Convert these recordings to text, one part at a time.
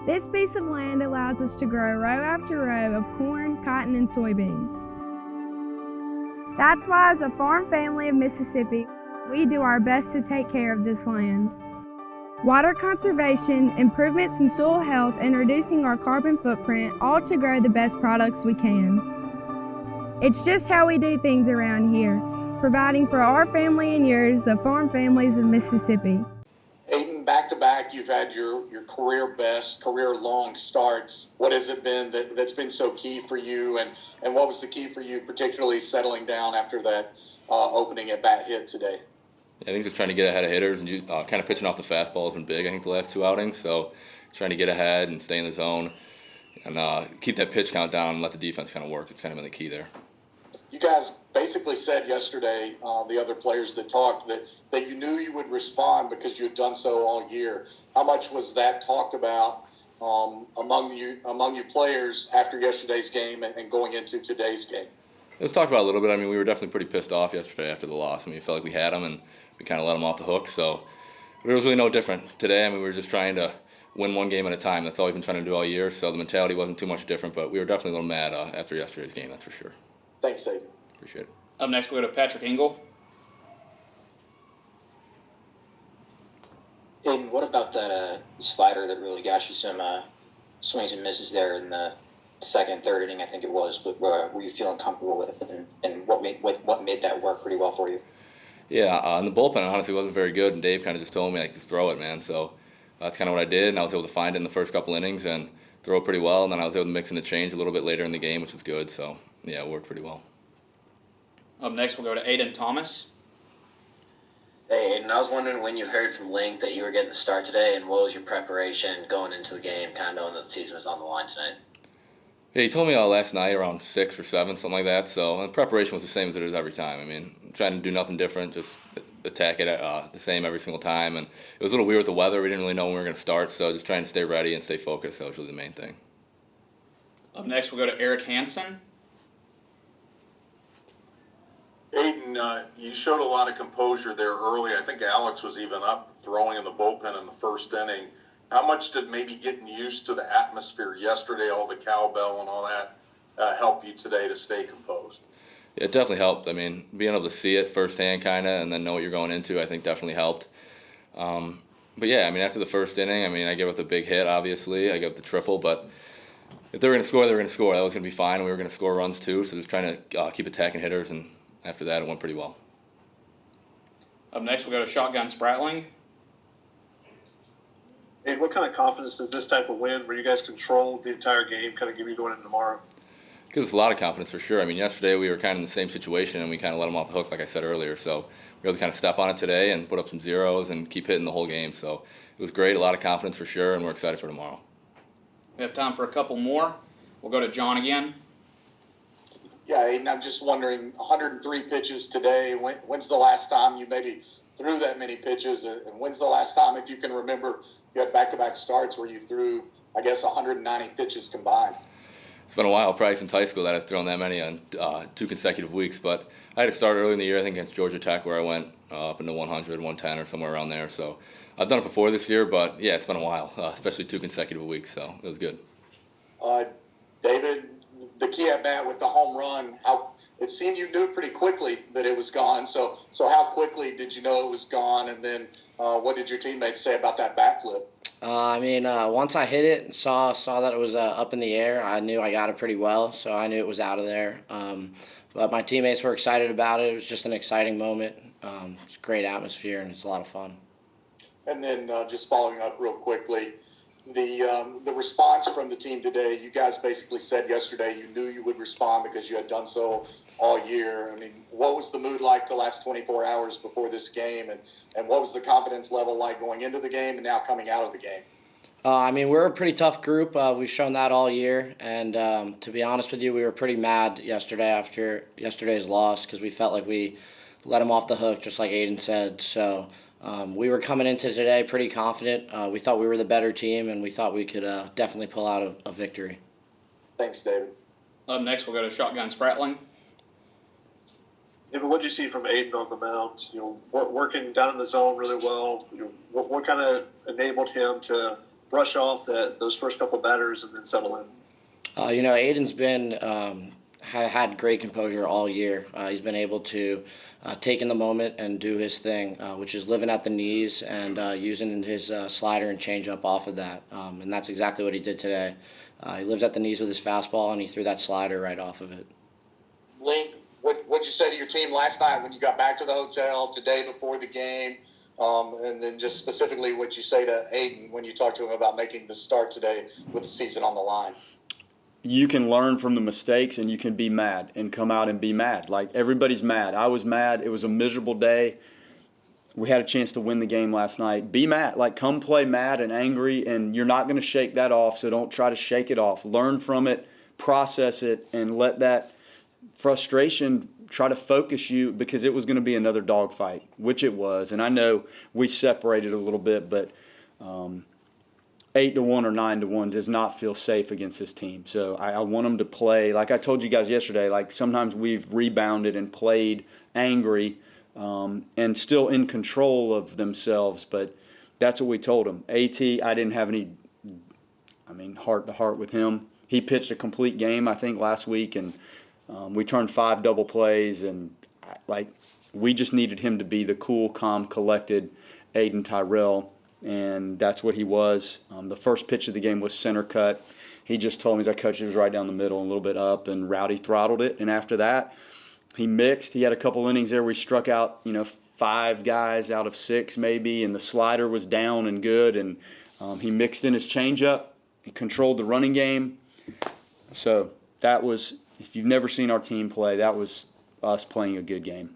This piece of land allows us to grow row after row of corn, cotton, and soybeans. That's why, as a farm family of Mississippi, we do our best to take care of this land. Water conservation, improvements in soil health, and reducing our carbon footprint, all to grow the best products we can. It's just how we do things around here, providing for our family and yours, the farm families of Mississippi. Aidan, back-to-back, you've had your career best, career-long starts. What has it been that's been so key for you, and what was the key for you, particularly settling down after that opening at-bat hit today? I think just trying to get ahead of hitters and kind of pitching off the fastball has been big, I think, the last two outings. So trying to get ahead and stay in the zone and keep that pitch count down and let the defense kind of work. It's kind of been the key there. You guys basically said yesterday, the other players that talked, that you knew you would respond because you had done so all year. How much was that talked about among you players after yesterday's game and going into today's game? It was talked about a little bit. I mean, we were definitely pretty pissed off yesterday after the loss. I mean, we felt like we had them and we kind of let them off the hook. So it was really no different today. I mean, we were just trying to win one game at a time. That's all we've been trying to do all year. So the mentality wasn't too much different, but we were definitely a little mad after yesterday's game, that's for sure. Thanks, Aidan. Appreciate it. Up next, we'll go to Patrick Engel. Aidan, what about that slider that really got you some swings and misses there in the second, third inning, I think it was, but were you feeling comfortable with it, and what made that work pretty well for you? Yeah, in the bullpen, honestly, wasn't very good, and Dave kind of just told me, like, just throw it, man. So that's kind of what I did, and I was able to find it in the first couple innings and throw it pretty well, and then I was able to mix in the change a little bit later in the game, which was good. So, yeah, it worked pretty well. Up next, we'll go to Aidan Thomas. Hey, Aidan, I was wondering when you heard from Link that you were getting the start today, and what was your preparation going into the game, kind of knowing that the season was on the line tonight? Yeah, he told me last night around 6 or 7, something like that. So the preparation was the same as it is every time. I mean, trying to do nothing different, just attack it the same every single time. And it was a little weird with the weather. We didn't really know when we were going to start, so just trying to stay ready and stay focused. That was really the main thing. Up next, we'll go to Eric Hanson. Aidan, you showed a lot of composure there early. I think Alex was even up throwing in the bullpen in the first inning. How much did maybe getting used to the atmosphere yesterday, all the cowbell and all that, help you today to stay composed? Yeah, it definitely helped. I mean, being able to see it firsthand kind of and then know what you're going into, I think definitely helped. But yeah, I mean, after the first inning, I mean, I gave up the big hit, obviously. I gave up the triple, but if they were going to score, they were going to score. That was going to be fine, and we were going to score runs too, so just trying to keep attacking hitters, and after that, it went pretty well. Up next, we'll go to Shotgun Spratling. Hey, what kind of confidence does this type of win, where you guys control the entire game, kind of give you going into tomorrow? It gives us a lot of confidence for sure. I mean, yesterday we were kind of in the same situation, and we kind of let them off the hook, like I said earlier. So we were able to kind of step on it today and put up some zeros and keep hitting the whole game. So it was great, a lot of confidence for sure, and we're excited for tomorrow. We have time for a couple more. We'll go to John again. Yeah, Aidan, I'm just wondering, 103 pitches today. When's the last time you maybe threw that many pitches? And when's the last time, if you can remember, you had back-to-back starts where you threw, I guess, 190 pitches combined? It's been a while, probably since high school, that I've thrown that many on 2 consecutive weeks. But I had to start early in the year, I think, against Georgia Tech, where I went up into 100, 110, or somewhere around there. So I've done it before this year, but yeah, it's been a while, especially 2 consecutive weeks. So it was good. David, the key at bat with the home run, how it seemed you knew pretty quickly that it was gone. So how quickly did you know it was gone? And then what did your teammates say about that bat flip? Once I hit it and saw that it was up in the air, I knew I got it pretty well, so I knew it was out of there. But my teammates were excited about it. It was just an exciting moment. It's a great atmosphere, and it's a lot of fun. And then just following up real quickly, the response from the team today, you guys basically said yesterday you knew you would respond because you had done so all year. I mean, what was the mood like the last 24 hours before this game, and what was the confidence level like going into the game and now coming out of the game? We're a pretty tough group. We've shown that all year, and to be honest with you, we were pretty mad yesterday after yesterday's loss because we felt like we let them off the hook, just like Aidan said. So we were coming into today pretty confident. We thought we were the better team, and we thought we could definitely pull out a victory. Thanks, David. Up next, we'll go to Shotgun Spratling. Yeah, but what did you see from Aidan on the mound? Working down in the zone really well. What kind of enabled him to brush off those first couple batters and then settle in? Aidan's been had great composure all year. He's been able to take in the moment and do his thing, which is living at the knees and using his slider and changeup off of that. And that's exactly what he did today. He lives at the knees with his fastball, and he threw that slider right off of it. Link, what'd you say to your team last night when you got back to the hotel, today before the game? And then just specifically what you say to Aidan when you talk to him about making the start today with the season on the line? You can learn from the mistakes, and you can be mad and come out and be mad. Like, everybody's mad. I was mad. It was a miserable day. We had a chance to win the game last night. Be mad. Like, come play mad and angry, and you're not going to shake that off, so don't try to shake it off. Learn from it, process it, and let that frustration try to focus you, because it was going to be another dogfight, which it was. And I know we separated a little bit, but 8-1 or 9-1 does not feel safe against this team. So I want them to play. Like I told you guys yesterday, like sometimes we've rebounded and played angry and still in control of themselves, but that's what we told them. AT, I didn't have any, heart-to-heart with him. He pitched a complete game, I think, last week, and we turned 5 double plays, and we just needed him to be the cool, calm, collected Aidan Tyrell. And that's what he was. The first pitch of the game was center cut. He just told me, he's like, Coach, it was right down the middle, a little bit up, and Rowdy throttled it. And after that, he mixed. He had a couple innings there where he struck out, 5 guys out of 6 maybe, and the slider was down and good. And he mixed in his changeup. He controlled the running game. So that was, if you've never seen our team play, that was us playing a good game.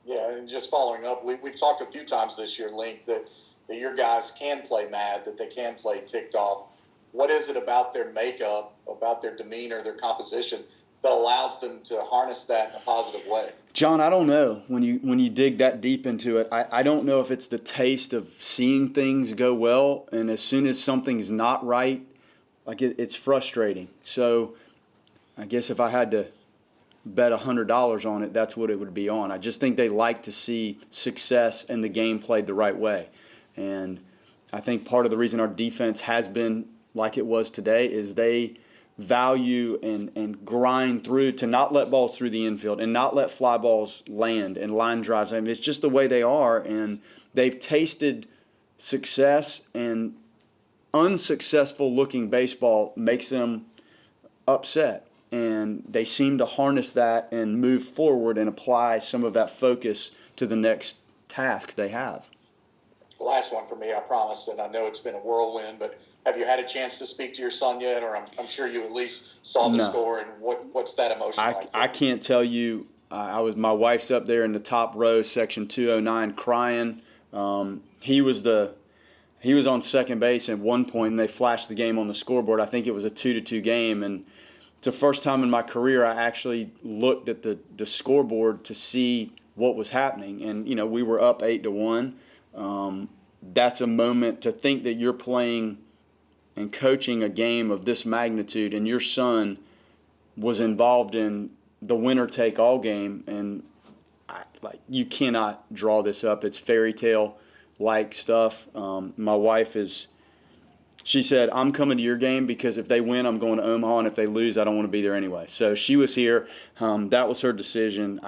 Yeah, and just following up, we've talked a few times this year, Link, that your guys can play mad, that they can play ticked off. What is it about their makeup, about their demeanor, their composition that allows them to harness that in a positive way? John, I don't know. When you dig that deep into it, I don't know if it's the taste of seeing things go well, and as soon as something's not right, it's frustrating. So I guess if I had to bet $100 on it, that's what it would be on. I just think they like to see success and the game played the right way. And I think part of the reason our defense has been like it was today is they value and grind through to not let balls through the infield and not let fly balls land and line drives. It's just the way they are, and they've tasted success, and unsuccessful looking baseball makes them upset. And they seem to harness that and move forward and apply some of that focus to the next task they have. Last one for me, I promise, and I know it's been a whirlwind, but have you had a chance to speak to your son yet? Or I'm sure you at least saw the score, and what's that emotion like? I can't tell you. My wife's up there in the top row, section 209, crying. He was on second base at one point, and they flashed the game on the scoreboard. I think it was a 2-2 game, and it's the first time in my career I actually looked at the scoreboard to see what was happening. And we were up 8-1. That's a moment to think that you're playing and coaching a game of this magnitude, and your son was involved in the winner-take-all game, and you cannot draw this up. It's fairy tale-like stuff. My wife she said, I'm coming to your game because if they win, I'm going to Omaha, and if they lose, I don't want to be there anyway. So she was here. That was her decision.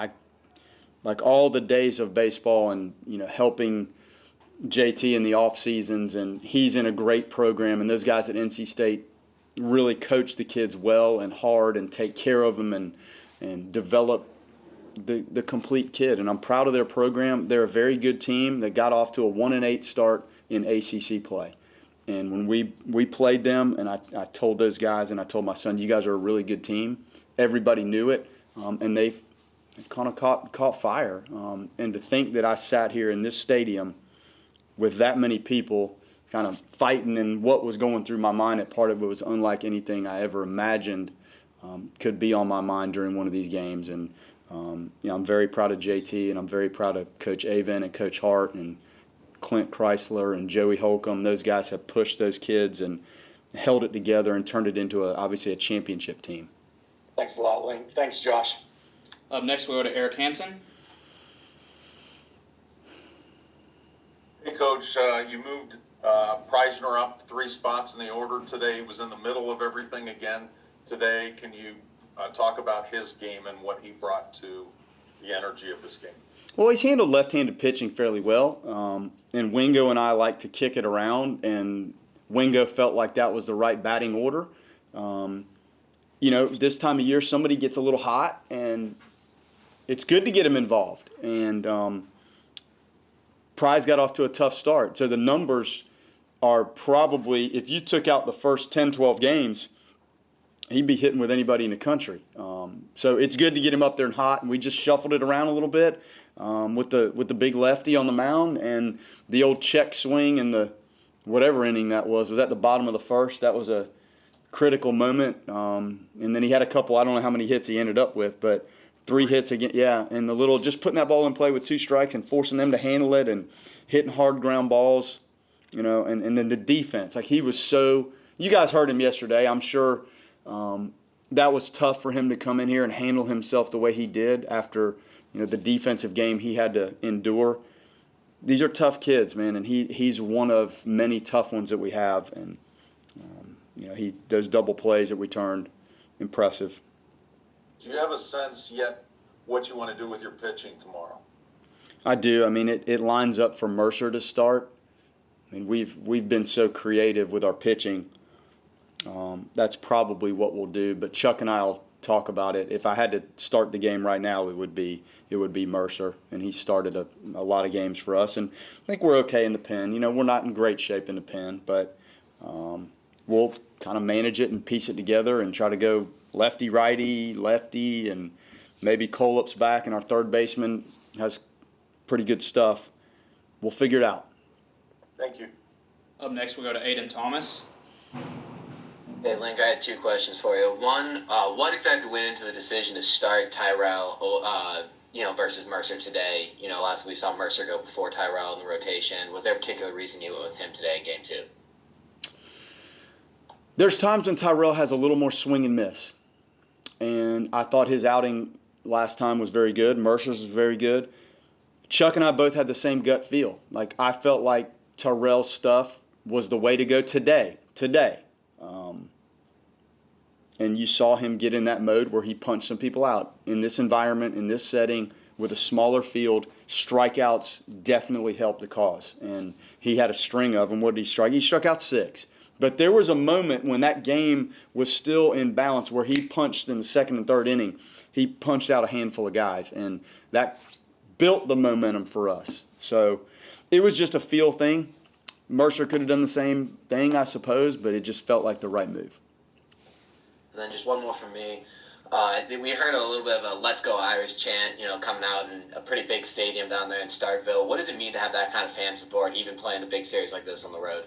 All the days of baseball and helping JT in the off seasons, and he's in a great program, and those guys at NC State really coach the kids well and hard and take care of them and develop the complete kid. And I'm proud of their program. They're a very good team that got off to a 1-8 start in ACC play. And when we played them, and I told those guys, and I told my son, you guys are a really good team. Everybody knew it, and they've kind of caught fire. And to think that I sat here in this stadium with that many people kind of fighting, and what was going through my mind, part of it was unlike anything I ever imagined could be on my mind during one of these games. And I'm very proud of JT, and I'm very proud of Coach Avon and Coach Hart and Clint Chrysler and Joey Holcomb. Those guys have pushed those kids and held it together and turned it into obviously a championship team. Thanks a lot, Link. Thanks, Josh. Up next, we'll go to Eric Hanson. Hey, Coach, you moved Preisner up 3 spots in the order today. He was in the middle of everything again today. Can you talk about his game and what he brought to the energy of this game? Well, he's handled left-handed pitching fairly well, and Wingo and I like to kick it around, and Wingo felt like that was the right batting order. This time of year, somebody gets a little hot, and it's good to get him involved. And Prize got off to a tough start, so the numbers are probably, if you took out the first 10, 12 games, he'd be hitting with anybody in the country. So it's good to get him up there and hot, and we just shuffled it around a little bit with the big lefty on the mound and the old check swing in the whatever inning that was at the bottom of the first. That was a critical moment. And then he had a couple, I don't know how many hits he ended up with, but 3 hits again. Yeah, and the little, just putting that ball in play with 2 strikes and forcing them to handle it and hitting hard ground balls, and then the defense. Like, he was so, you guys heard him yesterday, I'm sure. That was tough for him to come in here and handle himself the way he did after, the defensive game he had to endure. These are tough kids, man, and he's one of many tough ones that we have. And, he does double plays that we turned impressive. Do you have a sense yet what you want to do with your pitching tomorrow? I do. I mean, it lines up for Mercer to start. I mean, we've been so creative with our pitching. That's probably what we'll do. But Chuck and I will talk about it. If I had to start the game right now, it would be Mercer, and he started a lot of games for us. And I think we're okay in the pen. We're not in great shape in the pen, but we'll kind of manage it and piece it together and try to go lefty, righty, lefty, and maybe Colup's back, and our third baseman has pretty good stuff. We'll figure it out. Thank you. Up next, we'll go to Aidan Thomas. Hey, Link, I had 2 questions for you. One, what exactly went into the decision to start Tyrell, versus Mercer today? Last week we saw Mercer go before Tyrell in the rotation. Was there a particular reason you went with him today in Game 2? There's times when Tyrell has a little more swing and miss. And I thought his outing last time was very good. Mercer's was very good. Chuck and I both had the same gut feel. Like, I felt like Tyrell's stuff was the way to go today. And you saw him get in that mode where he punched some people out. In this environment, in this setting, with a smaller field, strikeouts definitely helped the cause. And he had a string of them. What did he strike? He struck out 6. But there was a moment when that game was still in balance where he punched in the 2nd and 3rd inning. He punched out a handful of guys, and that built the momentum for us. So it was just a feel thing. Mercer could have done the same thing, I suppose, but it just felt like the right move. And then just one more from me. We heard a little bit of a "Let's Go Irish" chant, coming out in a pretty big stadium down there in Starkville. What does it mean to have that kind of fan support, even playing a big series like this on the road?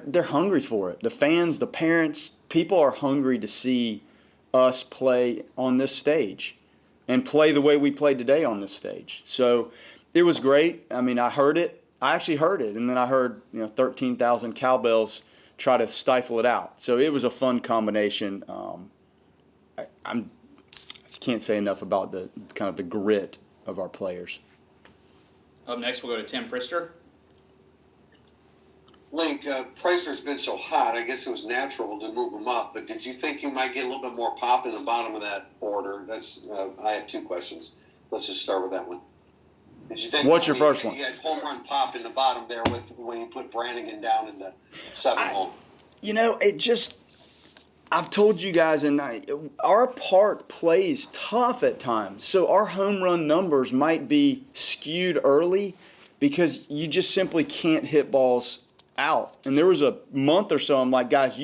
They're hungry for it. The fans, the parents, people are hungry to see us play on this stage and play the way we played today on this stage. So it was great. I mean, I heard it. I actually heard it, and then I heard 13,000 cowbells try to stifle it out. So it was a fun combination. I can't say enough about the kind of the grit of our players. Up next, we'll go to Tim Prister. Link, Pricer's been so hot, I guess it was natural to move him up, but did you think you might get a little bit more pop in the bottom of that order? I have 2 questions. Let's just start with that one. Did you think? What's your first one? You had home run pop in the bottom there when you put Brannigan down in the 7th hole. I've told you guys, our park plays tough at times. So our home run numbers might be skewed early because you just simply can't hit balls out. And there was a month or so, I'm like, guys,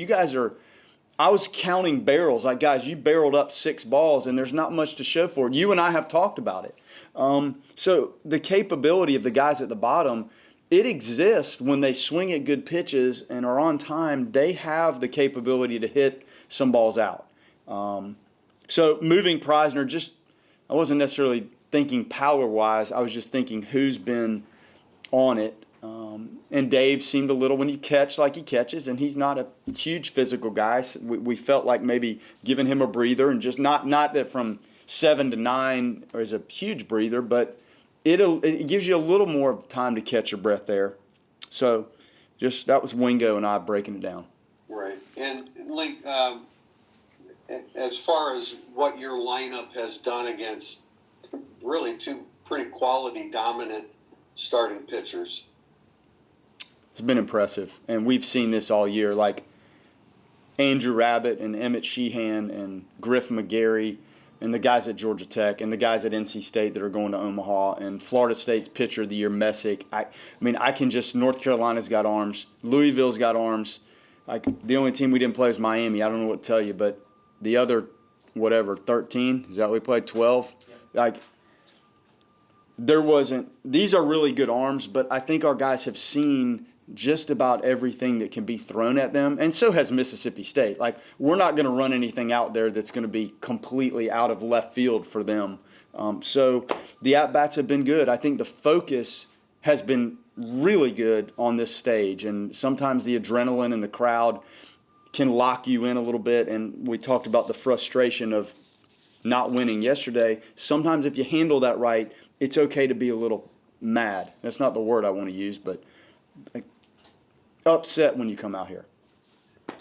I was counting barrels. Like, guys, you barreled up 6 balls and there's not much to show for it. You and I have talked about it. So the capability of the guys at the bottom, it exists when they swing at good pitches and are on time. They have the capability to hit some balls out. So moving Preisner, I wasn't necessarily thinking power-wise. I was just thinking who's been on it. And Dave seemed a little, when you catch like he catches, and he's not a huge physical guy. So we felt like maybe giving him a breather, and just not that from 7 to 9 is a huge breather, but it gives you a little more time to catch your breath there. So just that was Wingo and I breaking it down. Right. And Link, as far as what your lineup has done against really two pretty quality dominant starting pitchers, it's been impressive. And we've seen this all year. Like Andrew Rabbit and Emmett Sheehan and Griff McGarry and the guys at Georgia Tech and the guys at NC State that are going to Omaha and Florida State's pitcher of the year, Messick. I mean, North Carolina's got arms. Louisville's got arms. Like, the only team we didn't play was Miami. I don't know what to tell you, but the other, 13, is that what we played, 12? Like, there wasn't – these are really good arms, but I think our guys have seen just about everything that can be thrown at them, and so has Mississippi State. Like, we're not going to run anything out there that's going to be completely out of left field for them. So the at-bats have been good. I think the focus has been really good on this stage, and sometimes the adrenaline in the crowd can lock you in a little bit, and we talked about the frustration of not winning yesterday. Sometimes if you handle that right, it's okay to be a little mad. That's not the word I want to use, but like, upset when you come out here. All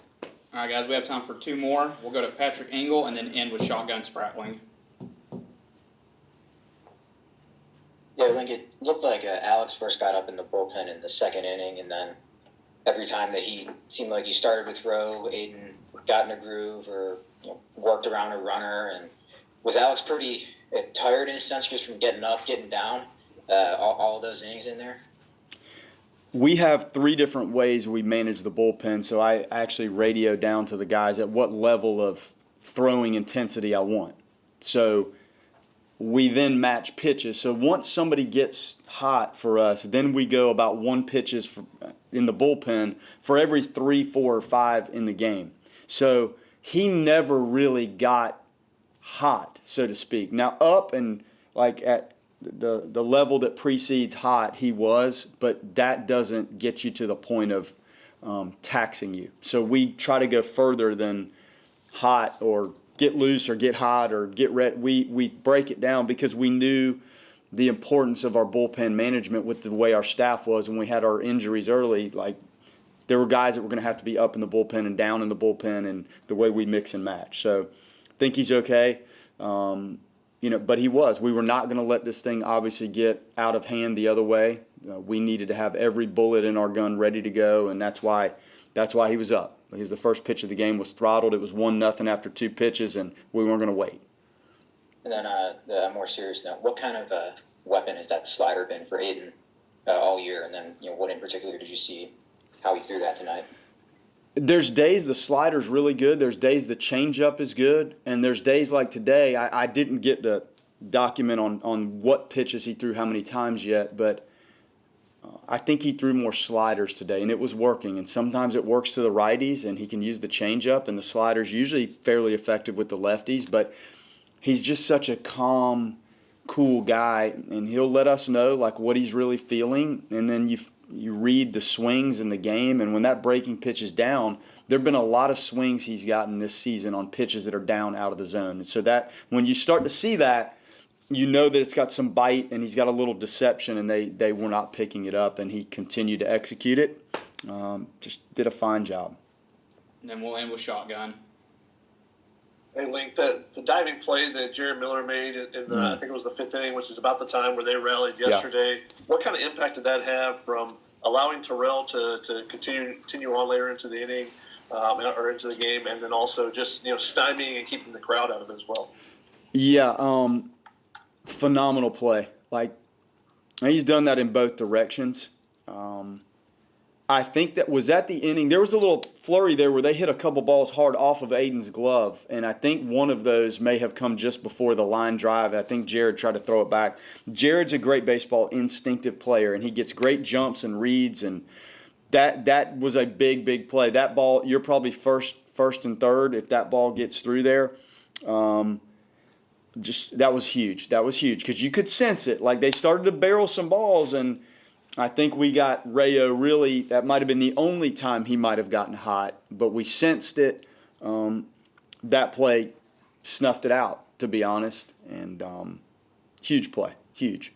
right, guys, we have time for two more. We'll go to Patrick Engel and then end with Shotgun Spratling. Yeah, Link, it looked like Alex first got up in the bullpen in the second inning, and then every time that he seemed like he started with Rowe, Aidan got in a groove or worked around a runner. And was Alex pretty tired in a sense just from getting up, getting down, all of those innings in there? We have 3 different ways we manage the bullpen, so I actually radio down to the guys at what level of throwing intensity I want. So we then match pitches. So once somebody gets hot for us, then we go about 1 pitches in the bullpen for every 3, 4, or 5 in the game. So he never really got hot, so to speak. Now up and like at the level that precedes hot, he was, but that doesn't get you to the point of taxing you. So we try to go further than hot or get loose or get hot or get red. We break it down because we knew the importance of our bullpen management with the way our staff was when we had our injuries early. Like, there were guys that were going to have to be up in the bullpen and down in the bullpen, and the way we mix and match. So I think he's okay. But he was. We were not going to let this thing obviously get out of hand the other way. We needed to have every bullet in our gun ready to go, and that's why he was up. Because the first pitch of the game was throttled. It was 1-0 after 2 pitches, and we weren't going to wait. And then the more serious note, what kind of weapon has that slider been for Aidan all year? And then what in particular did you see how he threw that tonight? There's days the slider's really good. There's days the changeup is good. And there's days like today, I didn't get the document on what pitches he threw how many times yet, but I think he threw more sliders today, and it was working. And sometimes it works to the righties, and he can use the changeup, and the slider's usually fairly effective with the lefties. But he's just such a calm, cool guy, and he'll let us know like what he's really feeling, and then you read the swings in the game, and when that breaking pitch is down, there have been a lot of swings he's gotten this season on pitches that are down out of the zone. And so that when you start to see that, you know that it's got some bite and he's got a little deception, and they were not picking it up, and he continued to execute it. Just did a fine job. And then we'll end with Shotgun. Hey, Link, the diving plays that Jared Miller made in the, I think it was the 5th inning, which is about the time where they rallied yesterday. Yeah. What kind of impact did that have from allowing Tyrell to continue on later into the inning or into the game, and then also just stymieing and keeping the crowd out of it as well? Yeah, phenomenal play. Like, he's done that in both directions. I think that was at the inning. There was a little flurry there where they hit a couple balls hard off of Aidan's glove, and I think one of those may have come just before the line drive. I think Jared tried to throw it back. Jared's a great baseball instinctive player, and he gets great jumps and reads, and that was a big, big play. That ball, you're probably first and third if that ball gets through there. That was huge. That was huge because you could sense it. Like, they started to barrel some balls, and I think we got Rayo really, that might have been the only time he might have gotten hot, but we sensed it. That play snuffed it out, to be honest, and huge play, huge.